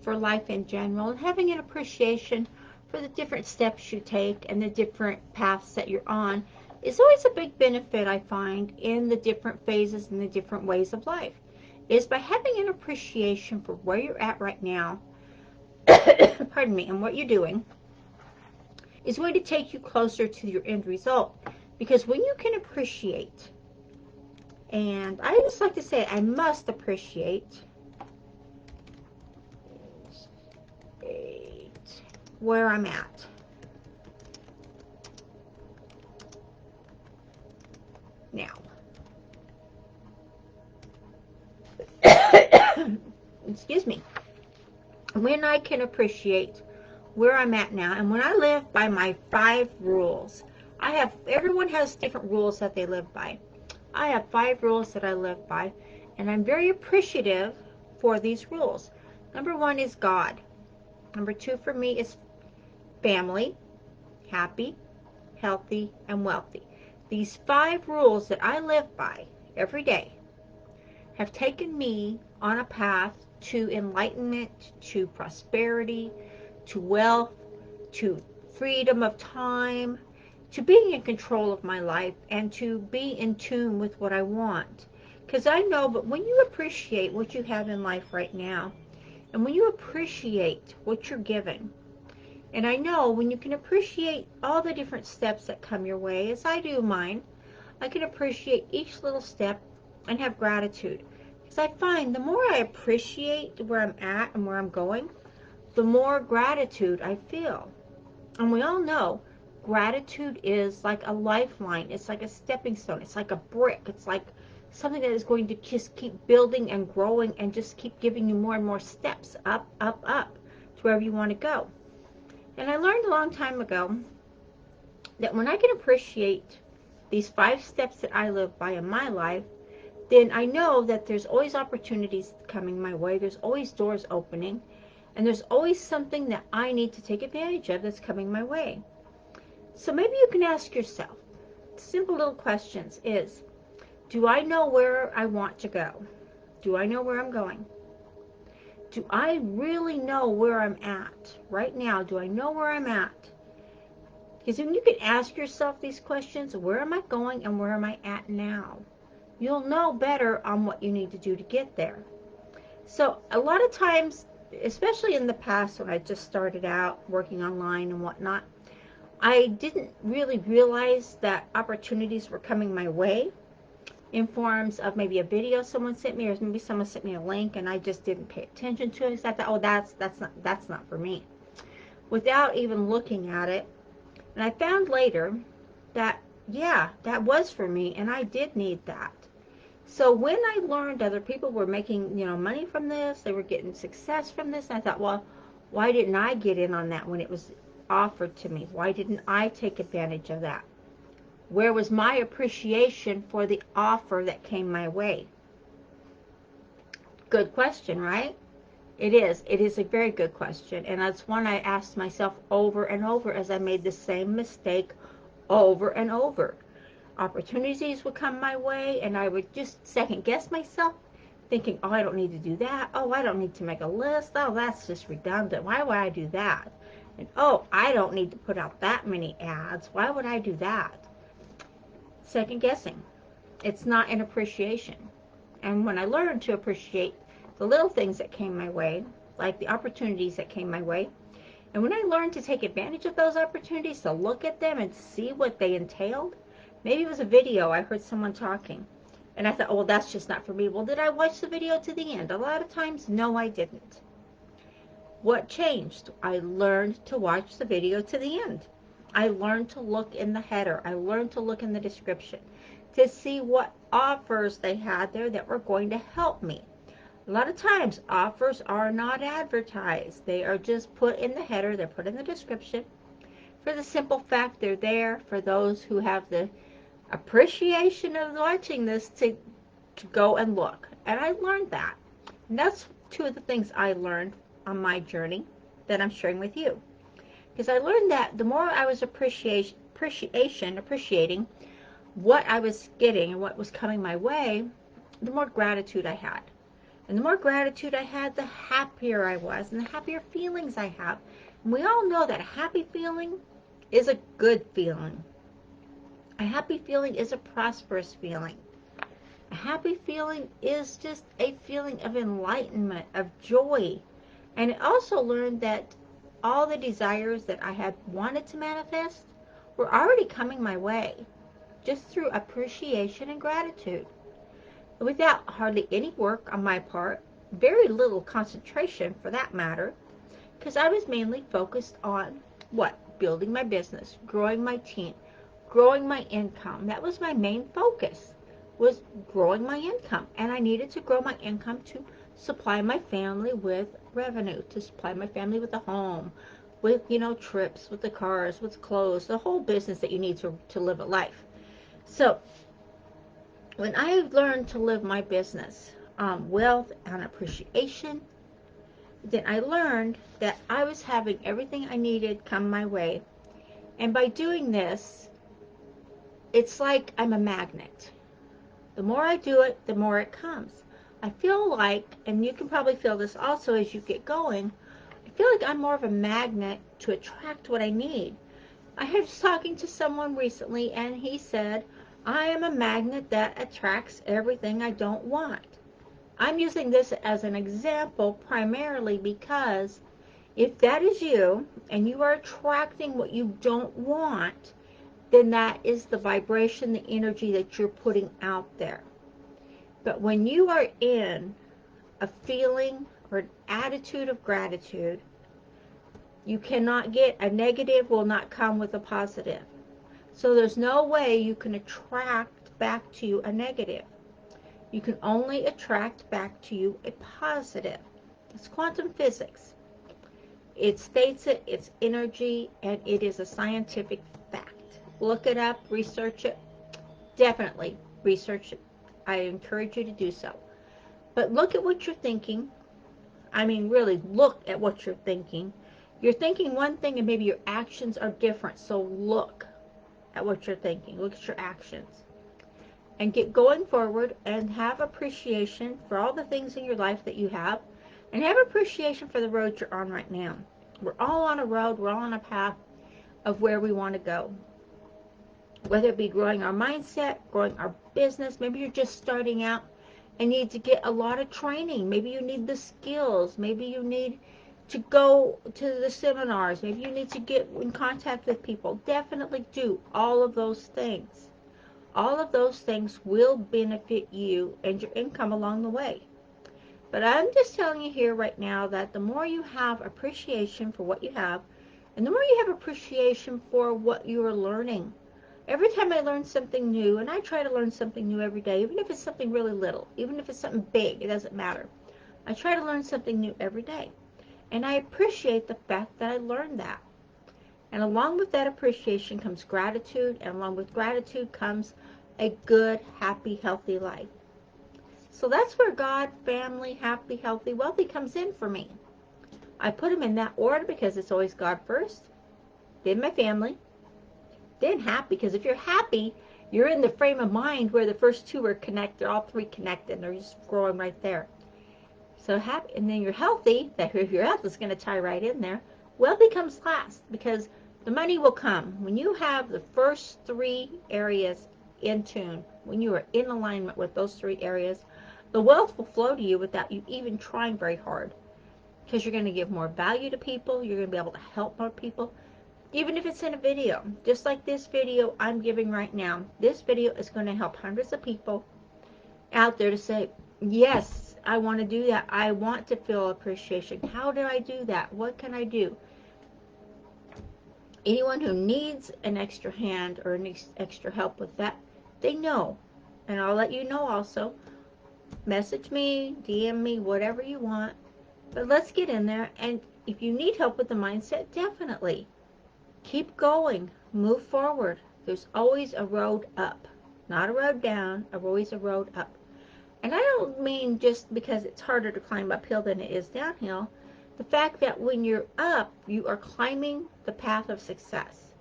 for life in general, and having an appreciation for the different steps you take and the different paths that you're on is always a big benefit, I find, in the different phases and the different ways of life, is by having an appreciation for where you're at right now, pardon me, and what you're doing, is going to take you closer to your end result. Because when you can appreciate, and I just like to say, I must appreciate where I'm at. Now, excuse me, when I can appreciate where I'm at now, and when I live by my 5 rules, everyone has different rules that they live by. I have 5 rules that I live by, and I'm very appreciative for these rules. Number 1 is God. Number 2 for me is family, happy, healthy, and wealthy. These 5 rules that I live by every day have taken me on a path to enlightenment, to prosperity, to wealth, to freedom of time, to being in control of my life, and to be in tune with what I want. Because I know, but when you appreciate what you have in life right now, and when you appreciate what you're given, and I know when you can appreciate all the different steps that come your way, as I do mine, I can appreciate each little step and have gratitude. Because I find the more I appreciate where I'm at and where I'm going, the more gratitude I feel. And we all know gratitude is like a lifeline. It's like a stepping stone. It's like a brick. It's like something that is going to just keep building and growing and just keep giving you more and more steps up, up, up to wherever you want to go. And I learned a long time ago that when I can appreciate these 5 steps that I live by in my life, then I know that there's always opportunities coming my way. There's always doors opening. And there's always something that I need to take advantage of that's coming my way. So maybe you can ask yourself, simple little questions is, do I know where I want to go? Do I know where I'm going? Do I really know where I'm at right now? Do I know where I'm at? Because when you can ask yourself these questions, where am I going and where am I at now? You'll know better on what you need to do to get there. So a lot of times, especially in the past when I just started out working online and whatnot, I didn't really realize that opportunities were coming my way in forms of maybe a video someone sent me, or maybe someone sent me a link and I just didn't pay attention to it. So I thought, oh, that's not for me, without even looking at it. And I found later that, yeah, that was for me, and I did need that. So when I learned other people were making, money from this, they were getting success from this, I thought, well, why didn't I get in on that when it was offered to me? Why didn't I take advantage of that? Where was my appreciation for the offer that came my way? Good question, right? It is. It is a very good question. And that's one I asked myself over and over as I made the same mistake over and over. Opportunities would come my way and I would just second guess myself, thinking, oh, I don't need to do that. Oh, I don't need to make a list. Oh, that's just redundant. Why would I do that? And oh, I don't need to put out that many ads. Why would I do that? Second guessing. It's not an appreciation. And when I learned to appreciate the little things that came my way, like the opportunities that came my way, and when I learned to take advantage of those opportunities, to look at them and see what they entailed, maybe it was a video, I heard someone talking, and I thought, oh, well, that's just not for me. Well, did I watch the video to the end? A lot of times, no, I didn't. What changed? I learned to watch the video to the end. I learned to look in the header. I learned to look in the description to see what offers they had there that were going to help me. A lot of times, offers are not advertised. They are just put in the header. They're put in the description for the simple fact they're there for those who have the appreciation of watching this to go and look. And I learned that. And that's 2 of the things I learned on my journey that I'm sharing with you. Because I learned that the more I was appreciating what I was getting and what was coming my way, the more gratitude I had. And the more gratitude I had, the happier I was and the happier feelings I have. And we all know that a happy feeling is a good feeling. A happy feeling is a prosperous feeling. A happy feeling is just a feeling of enlightenment, of joy. And I also learned that all the desires that I had wanted to manifest were already coming my way, just through appreciation and gratitude. Without hardly any work on my part, very little concentration for that matter, because I was mainly focused on what? Building my business, growing my team, growing my income. That was my main focus, was growing my income. And I needed to grow my income to supply my family with revenue, to supply my family with a home, with, trips, with the cars, with clothes, the whole business that you need to live a life. So when I learned to live my business on wealth and appreciation, then I learned that I was having everything I needed come my way. And by doing this, it's like I'm a magnet. The more I do it, the more it comes. I feel like, and you can probably feel this also as you get going, I feel like I'm more of a magnet to attract what I need. I was talking to someone recently, and he said, I am a magnet that attracts everything I don't want. I'm using this as an example primarily because if that is you, and you are attracting what you don't want, then that is the vibration, the energy that you're putting out there. But when you are in a feeling or an attitude of gratitude, you cannot get a negative, will not come with a positive. So there's no way you can attract back to you a negative. You can only attract back to you a positive. It's quantum physics. It states it, it's energy, and it is a scientific fact. Look it up, research it. Definitely research it. I encourage you to do so. But look at what you're thinking. I mean, really look at what you're thinking. You're thinking one thing and maybe your actions are different. So look at what you're thinking. Look at your actions. And get going forward and have appreciation for all the things in your life that you have. And have appreciation for the road you're on right now. We're all on a road. We're all on a path of where we want to go. Whether it be growing our mindset, growing our business. Maybe you're just starting out and need to get a lot of training. Maybe you need the skills. Maybe you need to go to the seminars. Maybe you need to get in contact with people. Definitely do all of those things. All of those things will benefit you and your income along the way. But I'm just telling you here right now that the more you have appreciation for what you have, and the more you have appreciation for what you are learning. Every time I learn something new, and I try to learn something new every day, even if it's something really little, even if it's something big, it doesn't matter. I try to learn something new every day. And I appreciate the fact that I learned that. And along with that appreciation comes gratitude, and along with gratitude comes a good, happy, healthy life. So that's where God, family, happy, healthy, wealthy comes in for me. I put them in that order because it's always God first, then my family, then happy. Because if you're happy, you're in the frame of mind where the first two are connected, all three connected, and they're just growing right there. So happy, and then you're healthy. That your health is going to tie right in there. Wealthy comes last because the money will come when you have the first three areas in tune. When you are in alignment with those three areas, the wealth will flow to you without you even trying very hard. Because you're going to give more value to people. You're going to be able to help more people. Even if it's in a video. Just like this video I'm giving right now. This video is going to help hundreds of people out there to say, yes, I want to do that. I want to feel appreciation. How do I do that? What can I do? Anyone who needs an extra hand or an extra help with that, they know. And I'll let you know also. Message me, DM me, whatever you want. But let's get in there. And if you need help with the mindset, definitely. Keep going. Move forward. There's always a road up. Not a road down. Always a road up. And I don't mean just because it's harder to climb uphill than it is downhill. The fact that when you're up, you are climbing the path of success.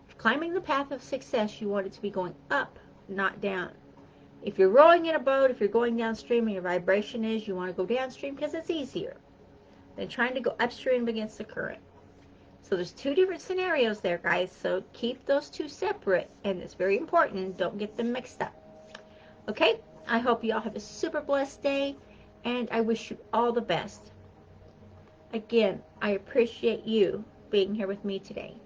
If you're climbing the path of success, you want it to be going up, not down. If you're rowing in a boat, if you're going downstream and your vibration is you want to go downstream because it's easier than trying to go upstream against the current. So there's two different scenarios there, guys. So keep those two separate, and it's very important. Don't get them mixed up. Okay? I hope you all have a super blessed day, and I wish you all the best. Again, I appreciate you being here with me today.